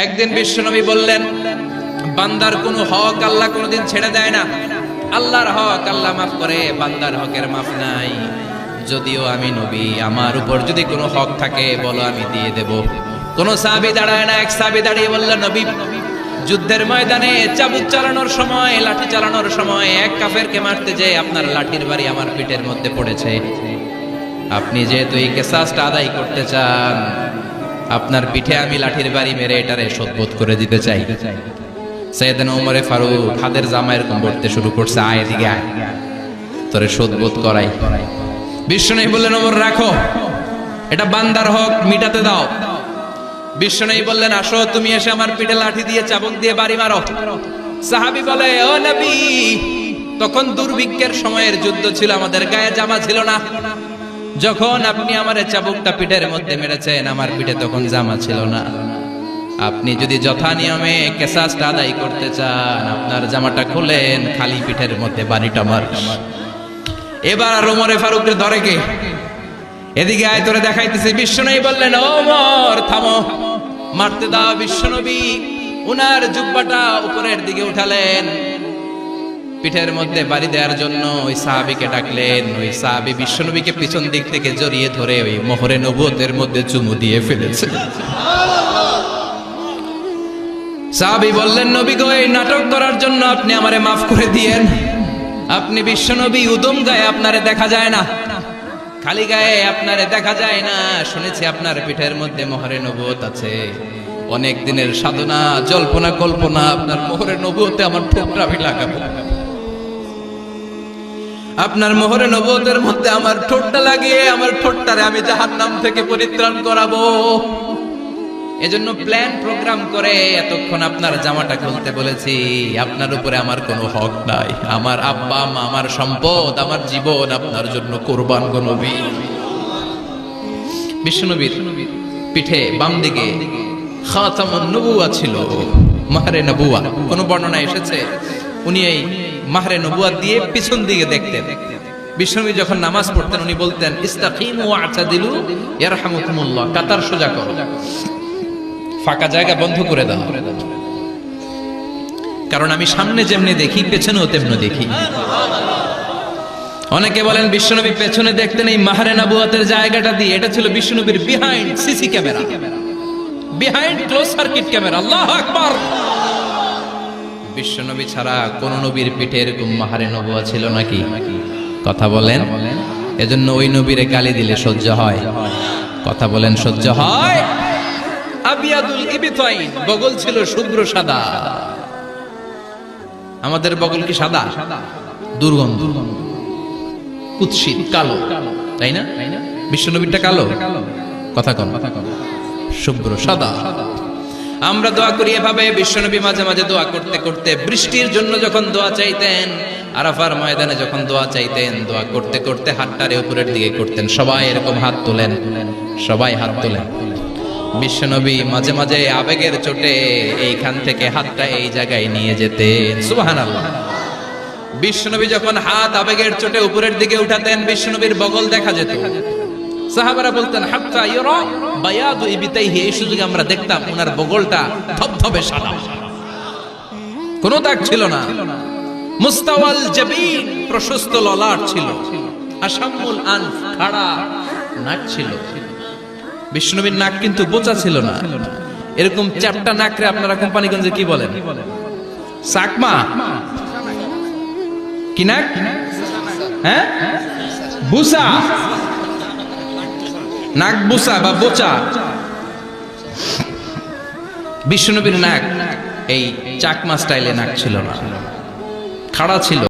একদিন বিশ্বনবী বললেন, বান্দার কোনো হক আল্লাহ কোনোদিন ছেড়ে দেয় না। আল্লাহর হক আল্লাহ মাফ করে, বান্দার হকের মাফ নাই। যদিও আমি নবী, আমার উপর যদি কোনো হক থাকে বলো, আমি দিয়ে দেব। কোন সাহাবী দাঁড়ায় না। এক সাহাবী দাঁড়িয়ে বললেন, নবী, যুদ্ধের ময়দানে চাবুক চালানোর সময়, লাঠি চালানোর সময় এক কাফেরকে মারতে যেয়ে আপনার লাঠির বাড়ি আমার পিঠের মধ্যে পড়েছে। আপনি যেহেতু এই কিসাসটা আদায় করতে চান, আপনার পিঠে আমি লাঠির বাড়ি মেরে এটারে শোধবোধ করে দিতে চাই। সাইয়েদনা ওমরে ফারুক হাতের জামা এরকম পড়তে শুরু করছে, আয় এদিকে আয়, তোরে শোধবোধ করাই। বিশ্বনবী বললেন, ওমর রাখো, এটা বান্দার হক, মিটাতে দাও। বিশ্বনবী বললেন, আসো, তুমি এসে আমার পিঠে লাঠি দিয়ে চাবুক দিয়ে বাড়ি মারো। সাহাবী বলে, ও নবী, তখন দুর্ভিক্ষের সময়ের যুদ্ধ ছিল, আমাদের গায়ে জামা ছিল না। যখন আপনি আমার চাবুকটা পিঠের মধ্যে মেরেছেন, আমার পিঠে তখন জামা ছিল না। আপনি যদি যথা নিয়মে কিসাসটা আদায় করতে চান, আপনার জামাটা খুলেন, খালি পিঠের মধ্যে বাড়িটা মার। এবার আর ওমরে ফারুককে ধরে কে? এদিকে আয়, তোরে দেখাইতেছে। বিশ্বনবী বললেন, ওমর থামো, মারতে দাও। বিশ্বনবী উনার জুব্বাটা উপরের দিকে উঠালেন, পিঠের মধ্যে বাড়ি দেওয়ার জন্য ওই সাহাবীকে ডাকলেন। ওই সাহাবী বিশ্বনবীকে পিছন দিক থেকে জড়িয়ে ধরে ওই মোহরে নবুয়তের মধ্যে চুমু দিয়ে ফেলেছে। সাহাবী বললেন, নবী গো, এই নাটক করার জন্য আপনি আমারে মাফ করে দিয়েন। আপনি বিশ্বনবী, উদম গায়ে আপনারে দেখা যায় না, খালি গায়ে আপনারে দেখা যায় না। শুনেছি আপনার পিঠের মধ্যে মোহরে নবুয়ত আছে। অনেক দিনের সাধনা, জল্পনা কল্পনা, আপনার মোহরে নবুয়তে আমার ঠোঁটটা আমি লাগাবো। আপনার মোহরে নবুয়তের মধ্যে আমার ঠোঁটটা লাগিয়ে আমার ঠোঁটটারে আমি জাহান্নাম থেকে পরিত্রাণ করাবো। এজন্য প্ল্যান প্রোগ্রাম করে এতক্ষণ আপনার জামাটা খুলতে বলেছি। আপনার উপরে আমার কোনো হক নাই। আমার আব্বা মা, আমার সম্পদ, আমার জীবন আপনার জন্য কোরবান গো নবী। বিশ্বনবীর পিঠে বাম দিকে খাতামুন নবুওয়া ছিল, মাহরে নবুওয়া। কোন বর্ণনা এসেছে উনি এই মাহরে নবুওয়া দিয়ে পিছন দিকে দেখতেন। বিশ্বনবী যখন নামাজ পড়তেন উনি বলতেন, ইস্তাকিমু ওয়া'তাদিলু ইয়ারহামুকুমুল্লাহ, কাতার সোজা করো, ফাঁকা জায়গা বন্ধ করে দাও, কারণ আমি সামনে যেমনি দেখি পেছনেও তেমনি দেখি। অনেকে বলেন বিশ্বনবী পেছনে দেখতেন এই মাহরে নবুয়তের জায়গাটা দিয়ে। এটা ছিল বিশ্বনবীর behind CC camera, behind close circuit camera. আল্লাহু আকবার। বিশ্বনবী ছাড়া কোন নবীর পিঠে এরকম মাহরে নবুয়া ছিল নাকি? কথা বলেন। এজন্য ওই নবীরে গালি দিলে সহ্য হয়? কথা বলেন, সহ্য হয়? আবিয়াদুল ইবতাইন, বগল ছিল শুভ্র সাদা। আমাদের বগল কি সাদা? দুর্গন্ধ, কুৎসিত, কালো, তাই না? বিশ্বনবীরটা কালো? কথা কম, শুভ্র সাদা। আমরা দোয়া করি এভাবে। বিশ্বনবী মাঝে মাঝে দোয়া করতে করতে বৃষ্টির জন্য যখন দোয়া চাইতেন, আরাফার ময়দানে যখন দোয়া চাইতেন, দোয়া করতে করতে হাতটারে উপরের দিকে করতেন। সবাই এরকম হাত তোলেন, সবাই হাত তোলেন। বিশ্বনবী মাঝে মাঝে আবেগের চোটে এইখান থেকে হাতটা এই জায়গায় নিয়ে যেতেন। সুবহানাল্লাহ। বিশ্বনবী যখন হাত আবেগের চোটে উপরের দিকে উঠাতেন, বিশ্বনবীর বগল দেখা যেত। সাহাবারা বলতেন, হাত্তা ইরা বায়াদু ইবতাইহি, এই সুযোগে আমরা দেখতাম ওনার বগলটা ধবধবে সাদা, কোনো দাগ ছিল না। মুস্তাওয়াল জাবিন, প্রশস্ত ললাট ছিল। আসামুল আনফ, খাড়া নাক ছিল। বিষ্ণুবীর নাক কিন্তু বোচা ছিল না। এরকম চারটা নাকরে আপনারা কোম্পানিগঞ্জে কি বলেন? চাকমা? কি নাক? হ্যাঁ, বুসা। নাক বুসা বা বোচা। বিষ্ণুবীর নাক এই চাকমা স্টাইলে নাক ছিল না, খাড়া ছিল।